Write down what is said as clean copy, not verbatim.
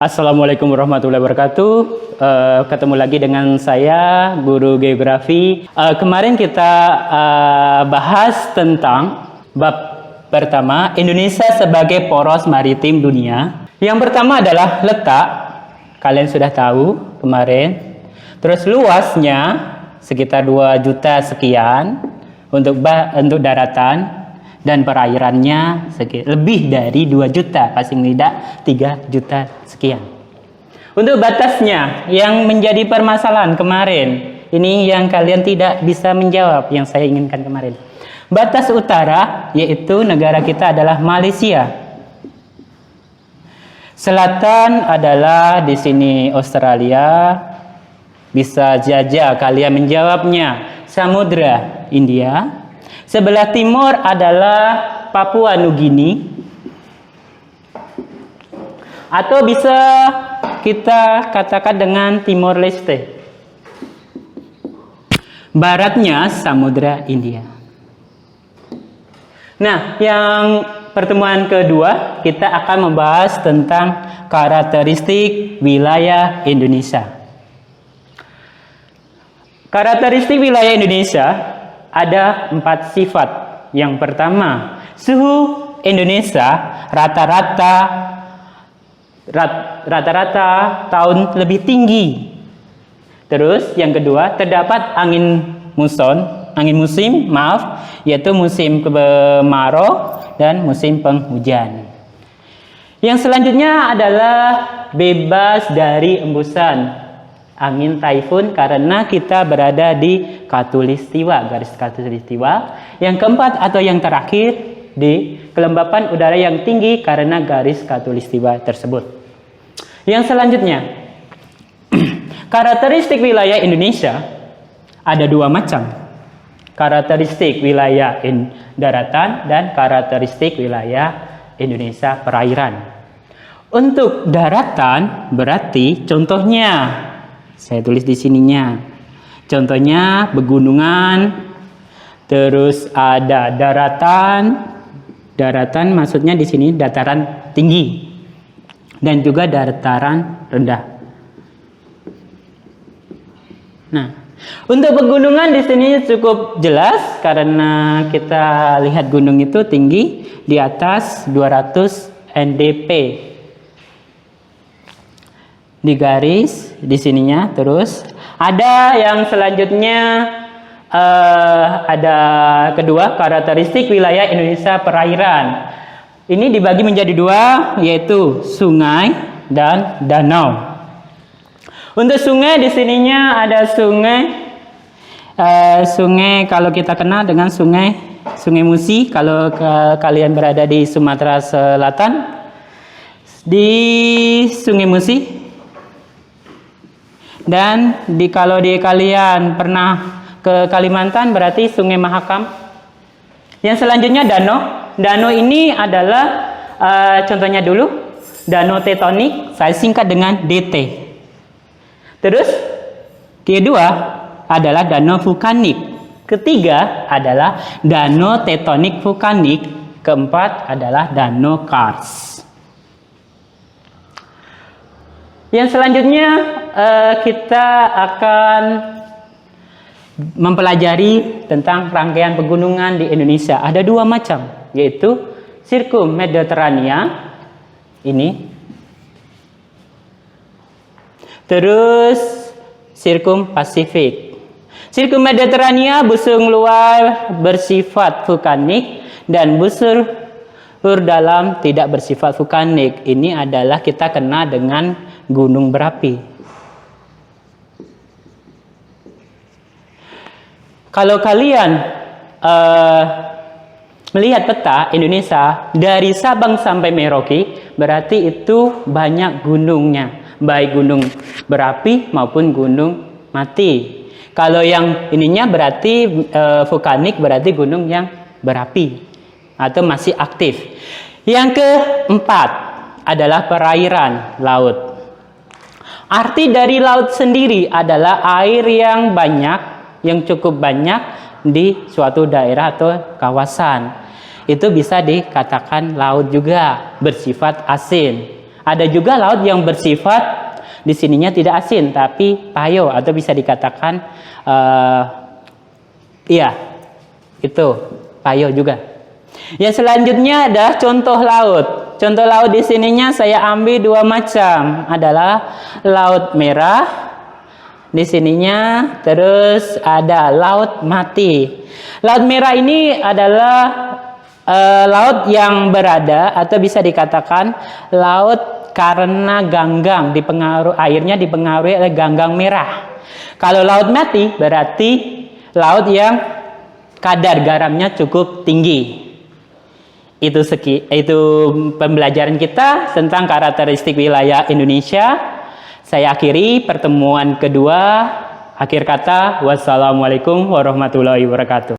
Assalamualaikum warahmatullahi wabarakatuh. Ketemu lagi dengan saya, guru geografi. Kemarin kita bahas tentang bab pertama, Indonesia sebagai poros maritim dunia. Yang pertama adalah letak, kalian sudah tahu kemarin. Terus luasnya sekitar 2 juta sekian untuk daratan. Dan perairannya lebih dari 2 juta, paling tidak 3 juta sekian. Untuk batasnya yang menjadi permasalahan kemarin, ini yang kalian tidak bisa menjawab yang saya inginkan kemarin. Batas utara yaitu negara kita adalah Malaysia. Selatan adalah di sini Australia. Bisa saja kalian menjawabnya Samudra India. Sebelah timur adalah Papua Nugini. Atau bisa kita katakan dengan Timor Leste. Baratnya Samudra India. Nah, yang pertemuan kedua kita akan membahas tentang karakteristik wilayah Indonesia. Karakteristik wilayah Indonesia ada 4 sifat. Yang pertama, suhu Indonesia rata-rata tahun lebih tinggi. Terus yang kedua, terdapat angin musim, yaitu musim kemarau dan musim penghujan. Yang selanjutnya adalah bebas dari embusan angin taifun karena kita berada di khatulistiwa, garis khatulistiwa. Yang keempat atau yang terakhir, di kelembapan udara yang tinggi karena garis khatulistiwa tersebut. Yang selanjutnya, karakteristik wilayah Indonesia ada 2 macam. Karakteristik wilayah daratan dan karakteristik wilayah Indonesia perairan. Untuk daratan berarti contohnya saya tulis di sininya. Contohnya pegunungan, terus ada daratan. Daratan maksudnya di sini dataran tinggi dan juga dataran rendah. Nah, untuk pegunungan di sini cukup jelas karena kita lihat gunung itu tinggi di atas 200 ndp. Di garis di sininya. Terus ada yang selanjutnya ada kedua, karakteristik wilayah Indonesia perairan. Ini dibagi menjadi 2, yaitu sungai dan danau. Untuk sungai di sininya ada sungai kalau kita kenal dengan sungai Musi kalau kalian berada di Sumatera Selatan, di Sungai Musi. Dan kalau kalian pernah ke Kalimantan berarti Sungai Mahakam. Yang selanjutnya danau. Danau ini adalah contohnya dulu danau tektonik, saya singkat dengan DT. Terus kedua adalah danau vulkanik. Ketiga adalah danau tektonik vulkanik. Keempat adalah danau kars. Yang selanjutnya kita akan mempelajari tentang rangkaian pegunungan di Indonesia. Ada 2 macam, yaitu Sirkum Mediterania ini, terus Sirkum Pasifik. Sirkum Mediterania busur luar bersifat vulkanik dan busur dalam tidak bersifat vulkanik. Ini adalah kita kenal dengan gunung berapi. Kalau kalian melihat peta Indonesia dari Sabang sampai Merauke, berarti itu banyak gunungnya, baik gunung berapi maupun gunung mati. Kalau yang ininya berarti vulkanik, berarti gunung yang berapi atau masih aktif. Yang keempat adalah perairan laut. Arti dari laut sendiri adalah air yang cukup banyak di suatu daerah atau kawasan. Itu bisa dikatakan laut juga, bersifat asin. Ada juga laut yang bersifat di sininya tidak asin tapi payo atau bisa dikatakan iya, itu payo juga. Yang selanjutnya adalah contoh laut. Contoh laut di sininya saya ambil dua macam, adalah laut merah di sininya, terus ada laut mati. Laut merah ini adalah laut yang berada atau bisa dikatakan laut karena ganggang, airnya dipengaruhi oleh ganggang merah. Kalau laut mati berarti laut yang kadar garamnya cukup tinggi. Itu pembelajaran kita tentang karakteristik wilayah Indonesia. Saya akhiri pertemuan kedua. Akhir kata, wassalamualaikum warahmatullahi wabarakatuh.